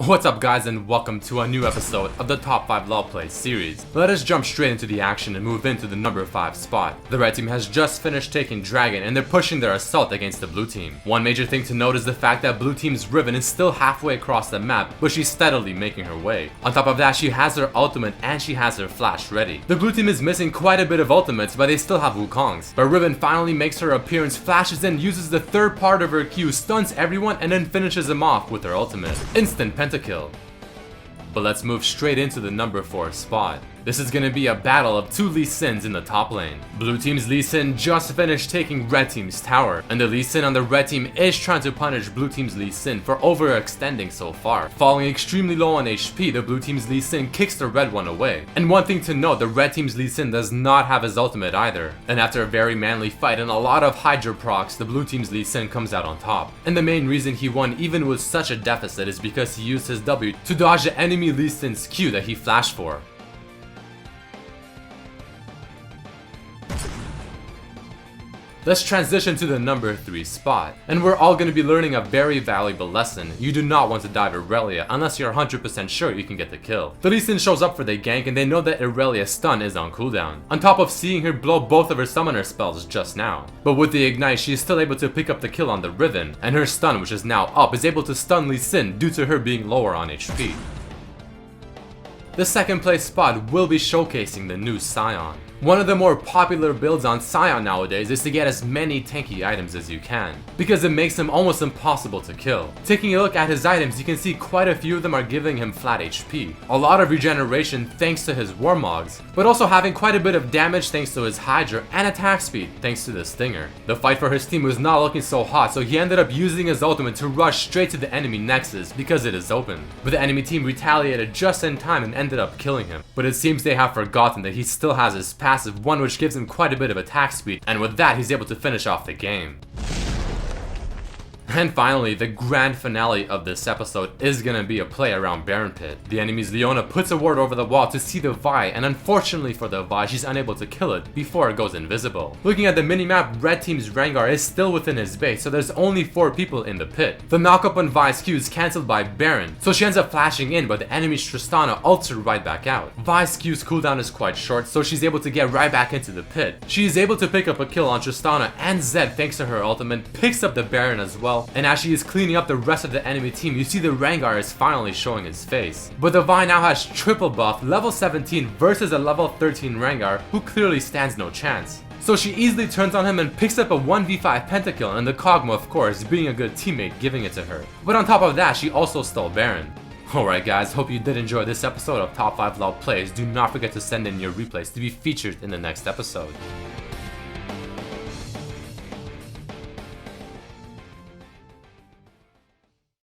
What's up guys, and welcome to a new episode of the Top 5 LoL Plays series. Let us jump straight into the action and move into the number 5 spot. The red team has just finished taking Dragon and they're pushing their assault against the blue team. One major thing to note is the fact that blue team's Riven is still halfway across the map, but she's steadily making her way. On top of that, she has her ultimate and she has her flash ready. The blue team is missing quite a bit of ultimates, but they still have Wukongs. But Riven finally makes her appearance, flashes in, uses the third part of her Q, stuns everyone, and then finishes them off with her ultimate. Instant pentakill. But let's move straight into the number 4 spot. This is gonna be a battle of two Lee Sins in the top lane. Blue team's Lee Sin just finished taking red team's tower, and the Lee Sin on the red team is trying to punish blue team's Lee Sin for overextending so far. Falling extremely low on HP, the blue team's Lee Sin kicks the red one away. And one thing to note, the red team's Lee Sin does not have his ultimate either. And after a very manly fight and a lot of Hydra procs, the blue team's Lee Sin comes out on top. And the main reason he won even with such a deficit is because he used his W to dodge the enemy Lee Sin's Q that he flashed for. Let's transition to the number 3 spot, and we're all going to be learning a very valuable lesson. You do not want to dive Irelia unless you're 100% sure you can get the kill. The Lee Sin shows up for the gank and they know that Irelia's stun is on cooldown, on top of seeing her blow both of her summoner spells just now. But with the ignite, she is still able to pick up the kill on the Riven, and her stun, which is now up, is able to stun Lee Sin due to her being lower on HP. The second place spot will be showcasing the new Sion. One of the more popular builds on Sion nowadays is to get as many tanky items as you can, because it makes him almost impossible to kill. Taking a look at his items, you can see quite a few of them are giving him flat HP, a lot of regeneration thanks to his Warmogs, but also having quite a bit of damage thanks to his Hydra and attack speed thanks to the Stinger. The fight for his team was not looking so hot, so he ended up using his ultimate to rush straight to the enemy Nexus because it is open. But the enemy team retaliated just in time and ended up killing him. But it seems they have forgotten that he still has his passive one, which gives him quite a bit of attack speed, and with that he's able to finish off the game. And finally, the grand finale of this episode is gonna be a play around Baron Pit. The enemy's Leona puts a ward over the wall to see the Vi, and unfortunately for the Vi, she's unable to kill it before it goes invisible. Looking at the minimap, red team's Rengar is still within his base, so there's only 4 people in the pit. The knockup on Vi's Q is cancelled by Baron, so she ends up flashing in, but the enemy's Tristana ults her right back out. Vi's Q's cooldown is quite short, so she's able to get right back into the pit. She is able to pick up a kill on Tristana and Zed thanks to her ultimate, picks up the Baron as well, and as she is cleaning up the rest of the enemy team, you see the Rengar is finally showing his face. But the Vi now has triple buff, level 17 versus a level 13 Rengar, who clearly stands no chance. So she easily turns on him and picks up a 1v5 pentakill, and the Kog'Maw, of course, being a good teammate, giving it to her. But on top of that, she also stole Baron. Alright guys, hope you did enjoy this episode of Top 5 LoL Plays. Do not forget to send in your replays to be featured in the next episode.